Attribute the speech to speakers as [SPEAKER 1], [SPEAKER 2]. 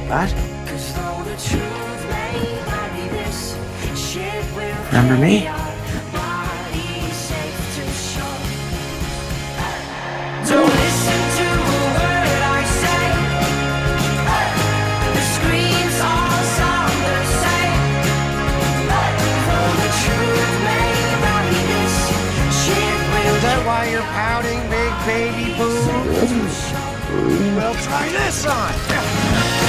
[SPEAKER 1] What? Remember me?
[SPEAKER 2] Don't listen to a word I say. The screams all sound the same. For the truth may not be this. Shit will.
[SPEAKER 3] Is that why you're pouting, big baby boo? Well, try this on.